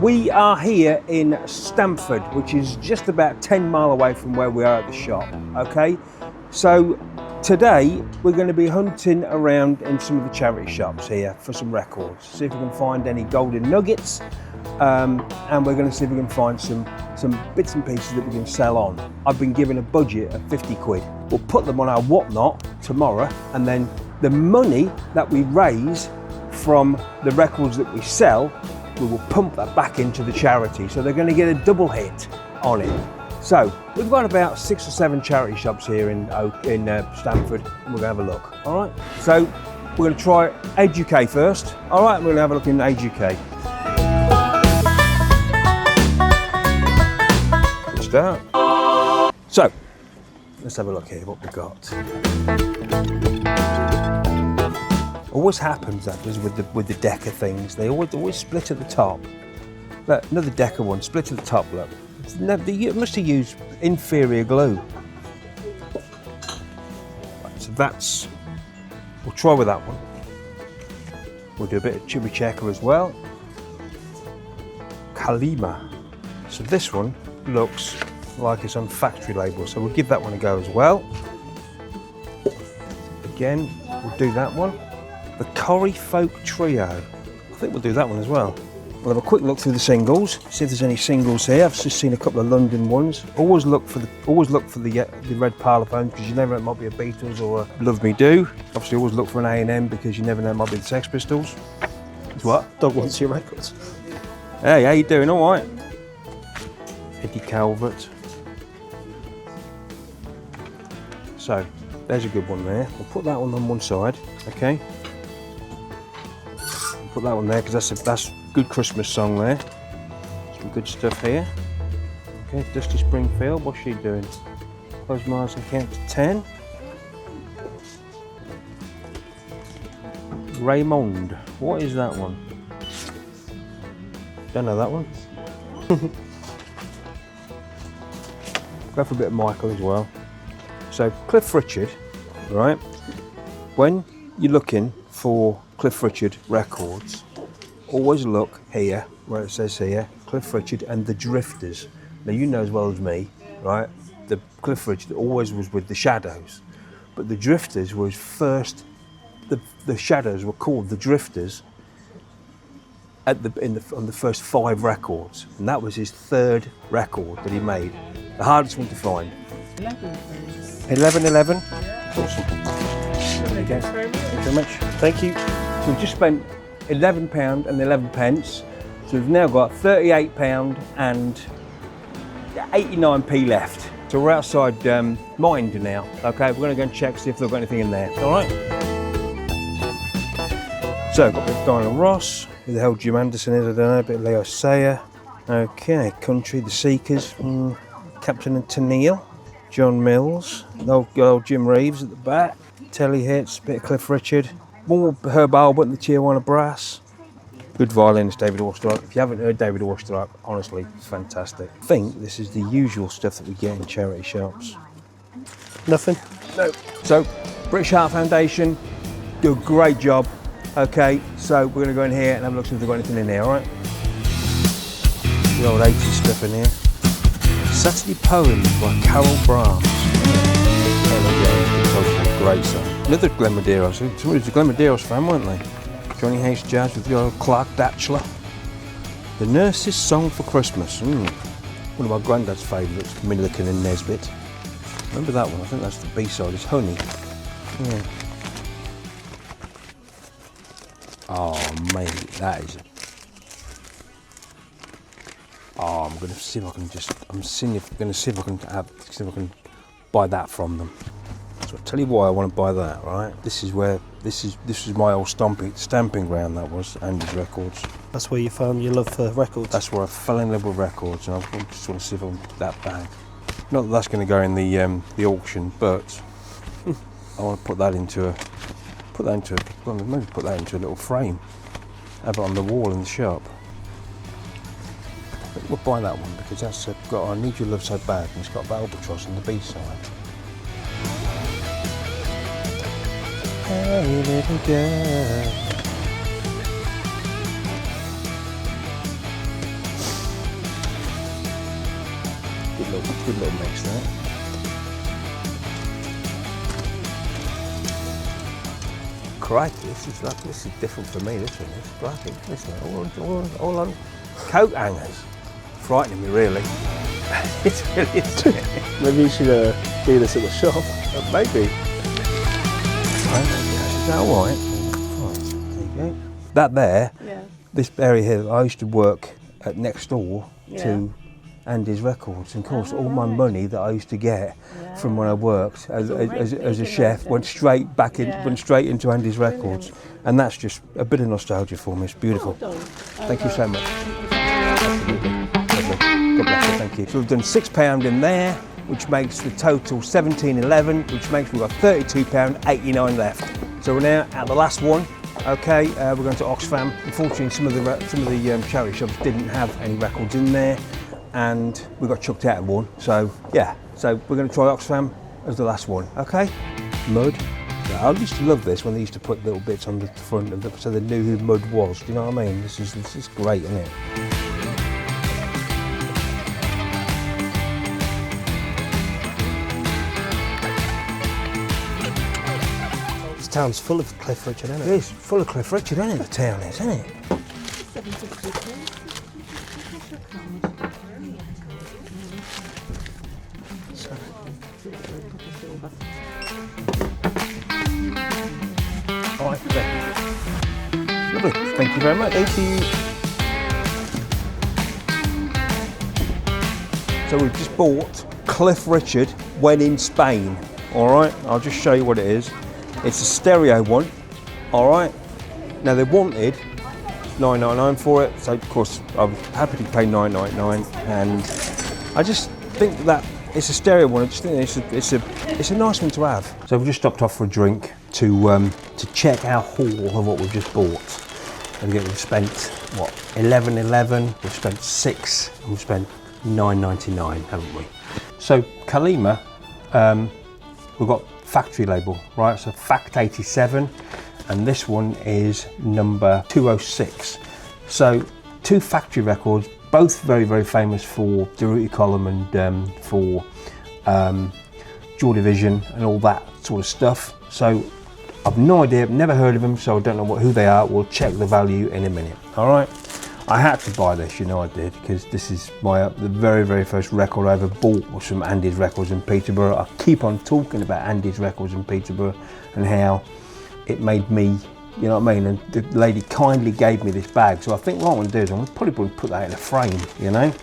We are here in Stamford, which is just about 10 miles away from where we are at the shop, okay? So today we're going to be hunting around in some of the charity shops here for some records, see if we can find any golden nuggets, and we're going to see if we can find some bits and pieces that we can sell on. I've been given a budget of 50 quid. We'll put them on our whatnot tomorrow, and then the money that we raise from the records that we sell, we will pump that back into the charity. So they're going to get a double hit on it. So we've got about 6 or 7 charity shops here in Stamford, and we're going to have a look. All right. So we're going to try Age UK first. All right. We're going to have a look in Age UK. Good start. So let's have a look here. What we've got. Always happens that with the Decker things. They always split at the top. Look, another Decker one, split at the top. Look, you must have used inferior glue. Right, so that's. We'll try with that one. We'll do a bit of chubby checker as well. Kalima. So this one looks like it's on factory label. So we'll give that one a go as well. Again, we'll do that one. The Corrie Folk Trio. I think we'll do that one as well. We'll have a quick look through the singles, see if there's any singles here. I've just seen a couple of London ones. Always look for the red parlophones, because you never know, it might be a Beatles or a Love Me Do. Obviously always look for an A&M, because you never know, it might be the Sex Pistols. What? Dog wants your records. Hey, how you doing? All right. Eddie Calvert. So there's a good one there. We'll put that one on one side, okay? Put that one there, because that's good Christmas song there. Some good stuff here. Okay, Dusty Springfield, what's she doing? Close my eyes and count to 10. Raymond, what is that one? Don't know that one. Go for a bit of Michael as well. So Cliff Richard, right? When you're looking for Cliff Richard records, always look here where it says here Cliff Richard and the Drifters. Now you know as well as me, right, the Cliff Richard always was with the Shadows, but the Drifters was first. The Shadows were called the Drifters on the first 5 records, and that was his 3rd record that he made, the hardest one to find. 1111. That's awesome. There you go. Thank you very much. Thank you. So we've just spent £11 and 11 pence. So we've now got £38 and 89p left. So we're outside Mind now. Okay, we're going to go and check, see if they've got anything in there. All right. So got a bit of Diana Ross. Who the hell Jim Anderson is, I don't know. A bit of Leo Sayer. Okay, Country, The Seekers, Captain and Tennille, John Mills, old Jim Reeves at the back. Telly Hits, bit of Cliff Richard, more Herb Albert and the Tijuana Brass. Good violinist, David Osterreich. If you haven't heard David Osterreich, honestly, it's fantastic. I think this is the usual stuff that we get in charity shops. Nothing? No. So, British Heart Foundation do a great job. Okay, so we're going to go in here and have a look see if they've got anything in here, alright? The old 80s stuff in here. Saturday Poems by Carol Brahms. Great song. Another Glen Medeiros. Somebody was a Glen Medeiros fan, weren't they? Johnny Hayes Jazz with the old Clark Datchler. The Nurse's Song for Christmas. One of my granddad's favourites, Milliken and Nesbitt. Remember that one? I think that's the B-side. It's Honey. Yeah. Oh, mate, that is. Oh, I'm going to see if I can see if I can buy that from them. So I'll tell you why I want to buy that, right? This is my old stamping ground, that was, Andy's Records. That's where you found your love for records? That's where I fell in love with records, and I just want to see if I can get that bag. Not that that's going to go in the auction, but I want to put that into a little frame. Have it on the wall in the shop. I think we'll buy that one because that's got I Need Your Love So Bad, and it's got Albatross on the B-side. Hey little girl. good little mix there. Crikey, this is different for me. This one is crikey. Listen, all on coat hangers. Frightening me, really. It's really isn't it? Maybe you should do this at the shop. Maybe. Is that all right? Right, there you go. That there, this area here, I used to work at next door to Andy's Records, and of course all my money that I used to get from when I worked as a chef went straight into Andy's Records, and that's just a bit of nostalgia for me. It's beautiful. Thank you so much. Absolutely. Lovely. God bless you. Thank you. So we've done £6 in there, which makes the total £17.11, which makes we've got £32.89 left. So we're now at the last one. Okay, we're going to Oxfam. Unfortunately, some of the charity shops didn't have any records in there, and we got chucked out of one. So yeah, so we're going to try Oxfam as the last one. Okay, mud. I used to love this when they used to put little bits on the front of so they knew who mud was. Do you know what I mean? This is great, isn't it? This town's full of Cliff Richard, isn't it? It is full of Cliff Richard, isn't it? The town is, isn't it? Lovely, thank you very much. Thank you. So we've just bought Cliff Richard when in Spain. All right, I'll just show you what it is. It's a stereo one. All right. Now they wanted $9.99 for it, so of course I was happy to pay $9.99, and I just think that it's a stereo one. I just think it's a nice one to have. So we've just stopped off for a drink to check our haul of what we've just bought. And again, we've spent what, $11.11. We've spent $6, and we've spent $9.99, haven't we? So Kalima, we've got factory label, right? So Fact 87, and this one is number 206. So two factory records, both very, very famous for Durruti column and for Joy Division and all that sort of stuff. So I've no idea, I've never heard of them, so I don't know who they are. We'll check the value in a minute. All right. I had to buy this, you know I did, because this is the very, very first record I ever bought was from Andy's Records in Peterborough. I keep on talking about Andy's Records in Peterborough and how it made me, you know what I mean? And the lady kindly gave me this bag. So I think what I'm going to do is I'm going to probably put that in a frame, you know?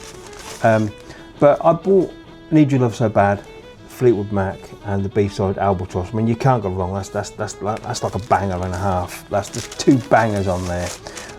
But I bought Need Your Love So Bad, Fleetwood Mac, and the B-side Albatross. I mean, you can't go wrong. That's like a banger and a half. That's just two bangers on there.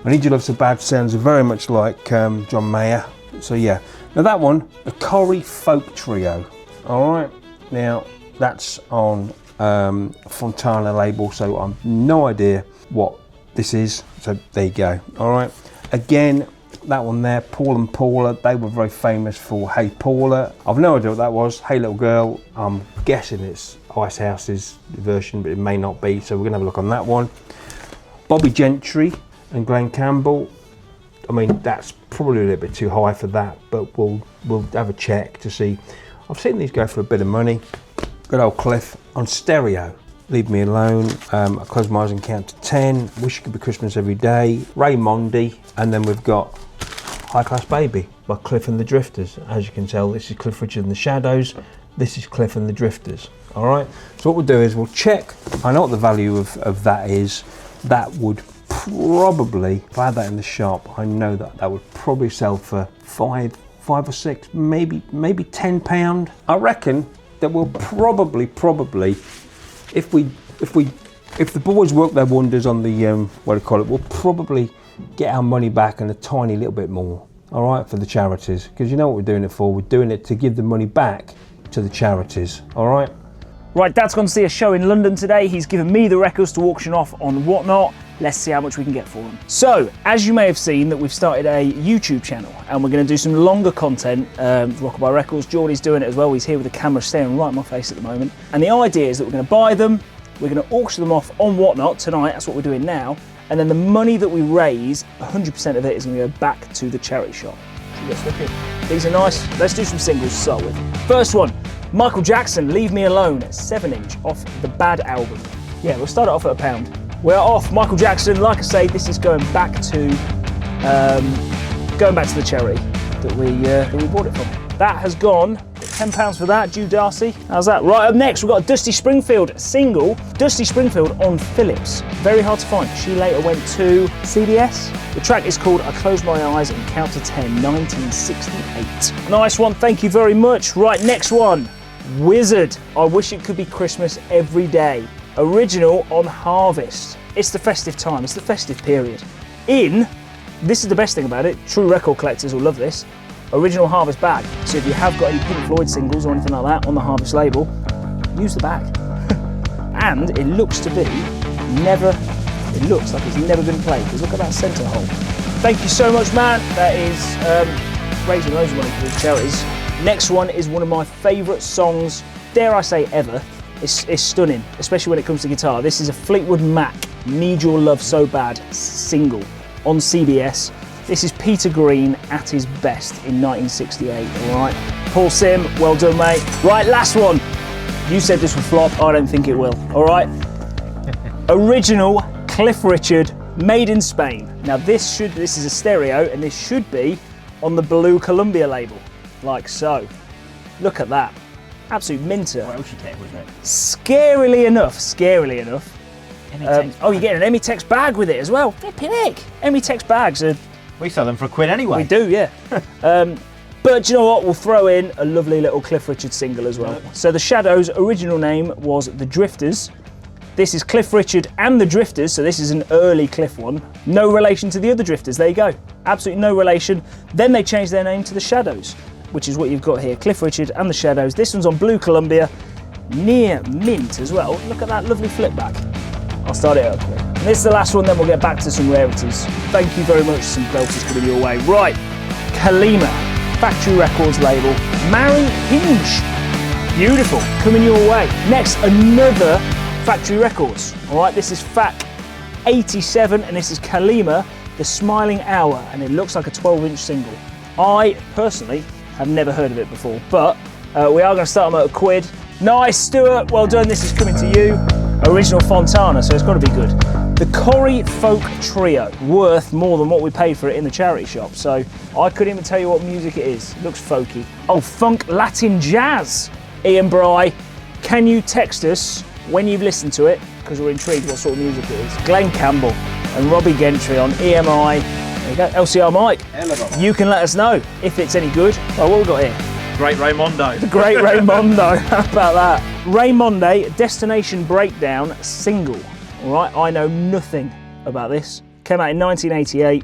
I Need Your Love So Bad sounds very much like John Mayer. So yeah. Now that one, the Corrie Folk Trio. All right. Now that's on Fontana label, so I've no idea what this is. So there you go. All right. Again, that one there, Paul and Paula, they were very famous for Hey Paula. I've no idea what that was. Hey Little Girl, I'm guessing it's Ice House's version, but it may not be, so we're gonna have a look on that one. Bobby Gentry and Glenn Campbell, I mean, that's probably a little bit too high for that, but we'll have a check to see. I've seen these go for a bit of money. Good old Cliff on stereo. Leave Me Alone, I Close My Eyes and Count to 10, Wish It Could Be Christmas Every Day, Raymondi, and then we've got High Class Baby by Cliff and the Drifters. As you can tell, this is Cliff Richard and the Shadows, this is Cliff and the Drifters. All right, so what we'll do is we'll check. I know what the value of that is. That would probably, if I had that in the shop, I know that would probably sell for five or six, maybe £10. I reckon that we'll probably, if the boys work their wonders on the what do you call it, we'll probably get our money back and a tiny little bit more. All right, for the charities, because you know what we're doing it for. We're doing it to give the money back to the charities. All right. Right, Dad's gone to see a show in London today. He's given me the records to auction off on Whatnot. Let's see how much we can get for them. So, as you may have seen, that we've started a YouTube channel and we're going to do some longer content for Rockabuy Records. Jordy's doing it as well. He's here with the camera staring right in my face at the moment. And the idea is that we're going to buy them, we're going to auction them off on Whatnot tonight. That's what we're doing now. And then the money that we raise, 100% of it is going to go back to the charity shop. You get stuck in. These are nice. Let's do some singles to start with. First one, Michael Jackson, Leave Me Alone, 7-inch off the Bad album. Yeah, we'll start it off at £1. We're off Michael Jackson. Like I say, this is going back to the charity that we bought it from. That has gone £10 for that. Due Darcy. How's that? Right, up next we've got a Dusty Springfield single. Dusty Springfield on Philips. Very hard to find. She later went to CBS. The track is called I Close My Eyes and Count to 10, 1968. Nice one. Thank you very much. Right, next one. Wizard. I Wish It Could Be Christmas Every Day. Original on Harvest. It's the festive time. It's the festive period. This is the best thing about it. True record collectors will love this. Original Harvest bag. So if you have got any Pink Floyd singles or anything like that on the Harvest label, use the bag. And it looks like it's never been played, because look at that centre hole. Thank you so much, man. That is raising loads of money for the charities. Next one is one of my favourite songs, dare I say ever. It's stunning, especially when it comes to guitar. This is a Fleetwood Mac, Need Your Love So Bad single on CBS. This is Peter Green at his best in 1968, all right? Paul Sim, well done, mate. Right, last one. You said this would flop, I don't think it will, all right? Original Cliff Richard, made in Spain. Now this is a stereo, and this should be on the Blue Columbia label, like so. Look at that, absolute minter. What else you get with it? Scarily enough. Oh, you're getting an Emitex bag with it as well. Flipping heck. Emitex bags are... We sell them for £1 anyway. We do, yeah. But do you know what? We'll throw in a lovely little Cliff Richard single as well. So the Shadows' original name was The Drifters. This is Cliff Richard and The Drifters, so this is an early Cliff one. No relation to the other Drifters, there you go. Absolutely no relation. Then they changed their name to The Shadows, which is what you've got here. Cliff Richard and The Shadows. This one's on Blue Columbia, near mint as well. Look at that lovely flip back. I'll start it up quick. And this is the last one, then we'll get back to some rarities. Thank you very much, some belters coming your way. Right, Kalima, Factory Records label, Marry Hinge. Beautiful, coming your way. Next, another Factory Records. All right, this is FAC 87, and this is Kalima, The Smiling Hour, and it looks like a 12-inch single. I, personally, have never heard of it before, but we are going to start them at £1. Nice, Stuart, well done, this is coming to you. Original Fontana, so it's got to be good. The Corrie Folk Trio, worth more than what we paid for it in the charity shop, so I couldn't even tell you what music it is. It looks folky. Oh, Funk Latin Jazz. Ian Bry, can you text us when you've listened to it, because we're intrigued what sort of music it is. Glenn Campbell and Robbie Gentry on EMI. There you go, LCR Mike. You can let us know if it's any good. Oh, what have we got here? Great Raymondo. The Great Raymondo, how about that? Raymonde, Destination Breakdown single. All right, I know nothing about this. Came out in 1988.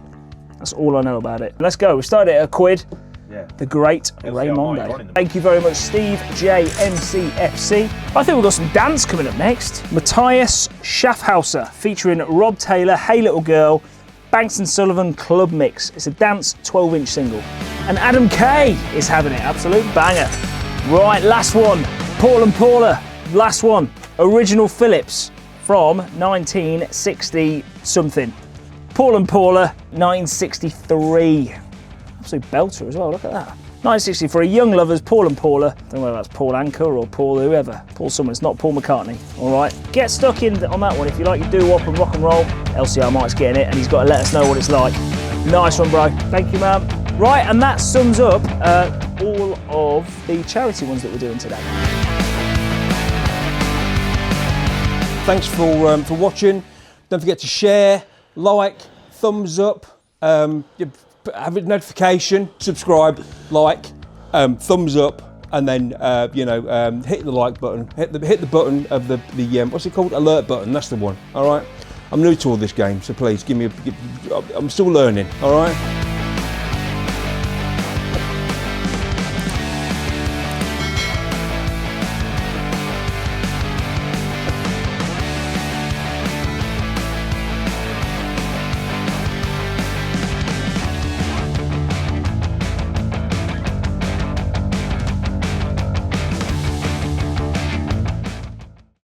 That's all I know about it. Let's go, we started at £1. Yeah. The Great Raymonde. Thank you very much, Steve J MCFC. I think we've got some dance coming up next. Matthias Schaffhauser featuring Rob Taylor, Hey Little Girl, Banks & Sullivan Club Mix. It's a dance 12-inch single. And Adam Kay is having it, absolute banger. Right, last one, Paul and Paula, last one. Original Philips from 1960 something. Paul and Paula, 1963. Absolute belter as well, look at that. 1963, Young Lovers, Paul and Paula. Don't know whether that's Paul Anker or Paul whoever. Paul someone, it's not Paul McCartney, all right? Get stuck in on that one if you like your doo-wop and rock and roll. LCR Mike's getting it and he's got to let us know what it's like. Nice one, bro. Thank you, man. Right, and that sums up all of the charity ones that we're doing today. Thanks for watching. Don't forget to share, like, thumbs up, have a notification, subscribe, like, thumbs up, and then hit the like button, hit the button of the what's it called? Alert button. That's the one. All right. I'm new to all this game, so please give me I'm still learning. All right.